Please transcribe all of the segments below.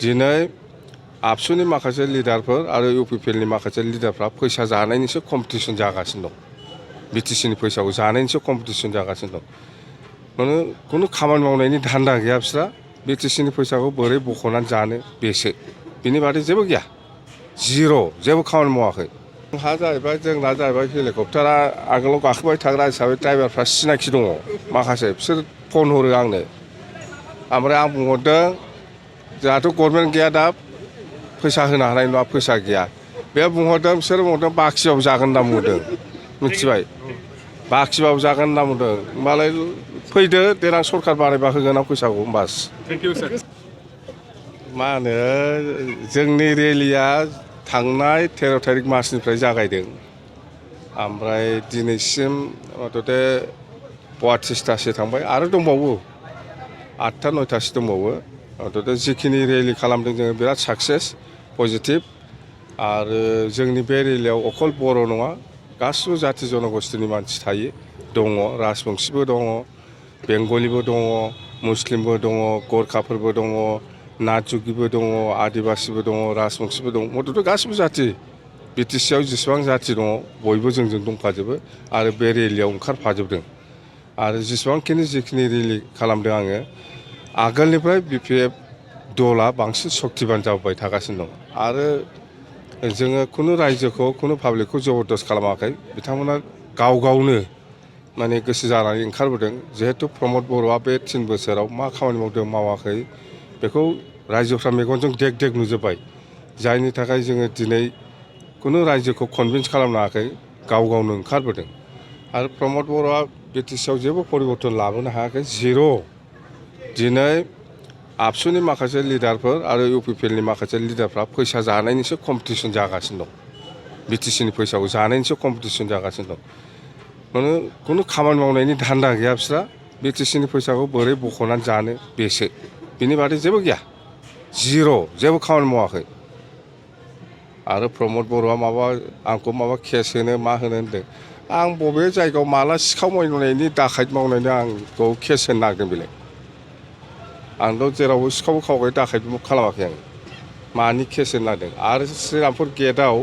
दिनै आबसुनि माखासे लिडारफोर आरो इउपिपिएलनि माखासे लिडारफ्रा फैसा जानायनिसो कम्पिटिसन जागासिनो दं। बिटिसिनि फैसाखौ जानायनिसो कम्पिटिसन जागासिनो दं। माने खुनु खामानि मावनायनि धान्दा गैया बिस्रा। बिटिसिनि फैसाखौ बोरै बख'नानै जानो बेसो। बिनि बादै जेबो गैया। जिर' जेबो खामानि मावाखै। जोंहा जाहैबाय जोंना जाहैबाय हेलिकप्टारा आगोलाव गाखोबाय थाग्रा हिसाबै ड्राइभारफ्रा सिनाखि दङ माखासे बिसोर फन हरो आंनो। ओमफ्राय आं बुंहरदों जोंहाथ' गभर्नमेन्ट गैया दा फैसा होनो हानाय नङा, फैसा गैया। बे बुंहरदों बिसोर बुंहरदों बाखिबाबो जागोन होनना बुंदों। मिथिबाय? बाखिबाबो जागोन होनना बुंदों। होमबालाय फैदो देनां सरखार बानायबा होगोन आं फैसाखौ होमबास। मा होनो जोंनि रेलिया थांनाय 13 थारिख मासनिफ्राय जागायदों। ओमफ्राय दिनैसिम मथथे 32थासो थांबाय आरो दंबावो 8था 9थासो दंबावो। मथथे जिखिनि रेलि खालामदों जोङो बिराद साक्सेस पजिटिभ। आरो जोंनि बे रेलियाव अकल बर' नङा गासिबो जाथि जनगोष्ठीनि मानसि थायो दङ, राजबंशिबो दङ, बेंगलिबो दङ, मुस्लिमबो दङ, गरखाफोरबो दङ, नाथजुगिबो दङ, आदिबासिबो दङ, राजबंशिबो दङ। मथथे गासिबो जाथि बिटिसिआव जेसेबां जाथि दङ बयबो जोंजों दंफाजोबो आरो बे रेलियाव ओंखारफाजोबदों। आरो जिखिनि रेलि खालामदों आङो आगोलनिफ्राय बिपिएफ दला बांसिन सक्तिबान जाबोबाय थागासिनो दं। आरो जोङो खुनु रायजोखौ खुनु पाब्लिकखौ जबरदस्त खालामाखै। बिथांमोना गाव गावनो माने गोसो जानानै ओंखारबोदों। जिहेतु प्रमद बर'आ बे 3 बोसोराव मा खामानि मावदों मावाखै बेखौ रायजोफ्रा मेगनजों देग देग नुजोब्बाय। जायनि थाखाय जोङो दिनै खुनु रायजोखौ कनभिन्स खालामनो हायाखै, गाव गावनो ओंखारबोदों। आरो प्रमद बर'आ बिटिसिआव जेबो परिबर्तन लाबोनो हायाखै, जिर'। दिनै आबसुनि माखासे लिडारफोर आरो इउपिपिएलनि माखासे लिडारफ्रा फैसा जानायनिसो कम्पिटिसन जागासिनो दं। बिटिसिनि फैसाखौ जानायनिसो कम्पिटिसन जागासिनो दं। माने खुनु खामानि मावनायनि धान्दा गैया बिस्रा। बिटिसिनि फैसाखौ बोरै बख'नानै जानो बेसो। बिनि बादै जेबो गैया। जिर' जेबो खामानि मावाखै। आरो प्रमद बर'आ आंखौ माबा केस होनो मा होनो होनदों। आं बबे जायगायाव माला सिखाव मावनायनि दाखायत मावनायनि आंखौ केस होनो नागिरदों बेलाय। आंथ' जेरावबो सिखावबो खावाखै दाखायतबो खालामाखै आं। मानि केस होनो नागिरदों। आरो श्रीरामपुर गेटआव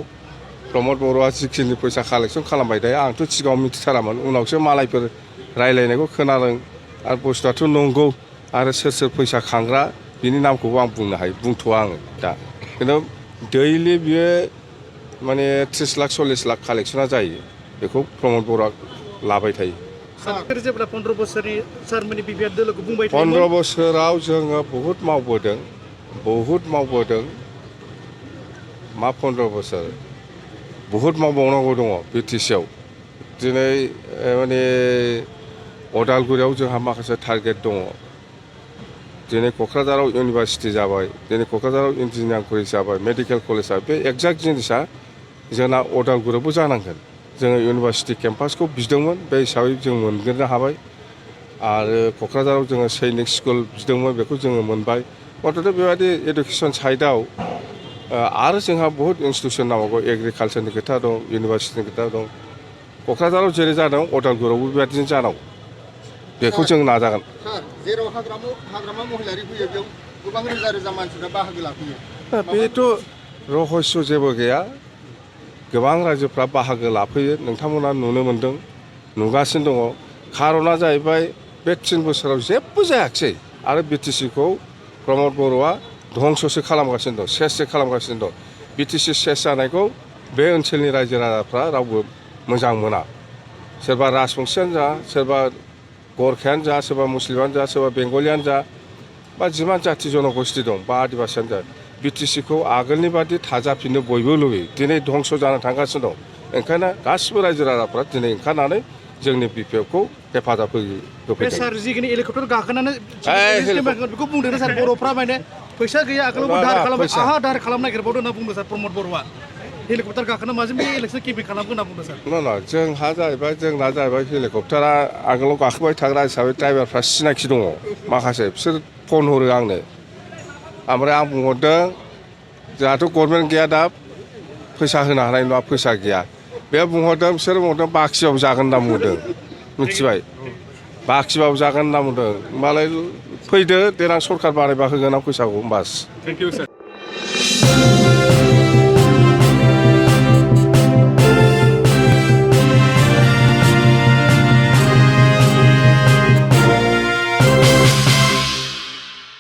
प्रमद बर'आ जिखिनि फैसा कालेक्सन खालामबाय थायो आंथ' सिगाङाव मिथिथारामोन। उनावसो मालायफोर रायलायनायखौ खोनादों। आरो बुस्थुआथ' नंगौ। आरो सोर सोर फैसा खांग्रा बिनि नामखौबो आं बुंनो हायो, बुंथ'आ आङो दा। खिन्थु दैलि बियो माने 30 लाख 40 लाख कालेक्सना जायो। बेखौ प्रमद बर'आ लाबाय थायो। 15 बोसोरनि सारमोननि बिबिआर दोलोखौ बुंबाय थायोमोन। 15 बोसोराव जोङो बहुद मावबोदों। मा 15 बोसोर? बहुद मावबावनांगौ दङ बिटिसिआव। दिनै माने अदालगुरियाव जोंहा माखासे टारगेट दङ। दिनै क'क्राझाराव इउनिभारसिटि जाबाय, दिनै क'क्राझाराव इन्जिनियारिं कलेज जाबाय, मेडिकेल कलेज जाबाय। बे एक्जाक्ट जिनिसा जोंना अदालगुरियावबो जानांगोन। जोङो इउनिभारसिटि केम्पासखौ बिदोंमोन, बे हिसाबै जों मोनग्रोनो हाबाय। आरो क'क्राझाराव जोङो सैनिक स्कुल बिदोंमोन, बेखौ जोङो मोनबाय। मथथे बेबायदि एडुकेसन साइडआव आरो जोंहा बहुद इन्सटिटिउसन नांबावगौ। एग्रिकालसारनि खोथा दं, इउनिभारसिटिनि खोथा दं। क'क्राझाराव जेरै जादों अदालगुरियावबो बेबायदिनो जानांगौ। बेखौ जों नाजागोन। सार, जेराव हाग्रामा महिलारि फैयो बेयाव गोबां रोजा रोजा मानसिफ्रा बाहागो लाफैयो। बेथ' रहस्य जेबो गैया। गोबां रायजोफ्रा बाहागो लाफैयो, नोंथांमोना नुनो मोन्दों, नुगासिनो दङ। खारना जाहैबाय बे 3 बोसोराव जेबो जायाखिसै। आरो बिटिसिखौ प्रमद बर'आ धंससो खालामगासिनो दं, सेससो खालामगासिनो दं। बिटिसि सेस जानायखौ बे ओनसोलनि रायजो राजाफ्रा रावबो मोजां मोना। सोरबा राजबंशियानो जा, सोरबा गरखायानो जा, सोरबा मुस्लिमानो जा, सोरबा बेंगलियानो जा, बा जिमान जाथि जनगोष्ठी दं बा आदिबासियानो जा, बिटिसिखौ आगोलनि बादि थाजाफिननो बयबो लुबैयो। दिनै धंस जानो थांगासिनो दं। ओंखायनो गासिबो रायजो राजाफ्रा दिनै ओंखारनानै जोंनि बिपिएफखौ हेफाजाब होफैदों। सार जिखिनि हेलिकप्टार गाखोनानै बेखौ बुंदों सार बर'फ्रा माने फैसा गैया आगोलावबो दाहार खालामबाय, आहा दाहार खालामनो नागिरबावदों होनना बुंदों सार प्रमद बर'आ। हेलिकप्टार गाखोना माजों बे इलेक्सन केम्पेइन खालामगोन होनना बुंदों सार। नङा जोंना जाहैबाय हेलिकप्टारा आगोलाव गाखोबाय थाग्रा हिसाबै ड्राइभारफ्रा सिनाखि दङ माखासे, बिसोर फन हरो आंनो। ओमफ्राय आं बुंहरदों जोंहाथ' गभर्नमेन्ट गैया दा फैसा होनो हानाय नङा, फैसा गैया। बे बुंहरदों बिसोर बुंहरदों बाखिबाबो जागोन होनना बुंदों। मिथिबाय? बाखिबाबो जागोन होनना बुंदों। होमबालाय फैदो देनां सरखार बानायबा होगोन आं फैसाखौ बास थेंक इउ सार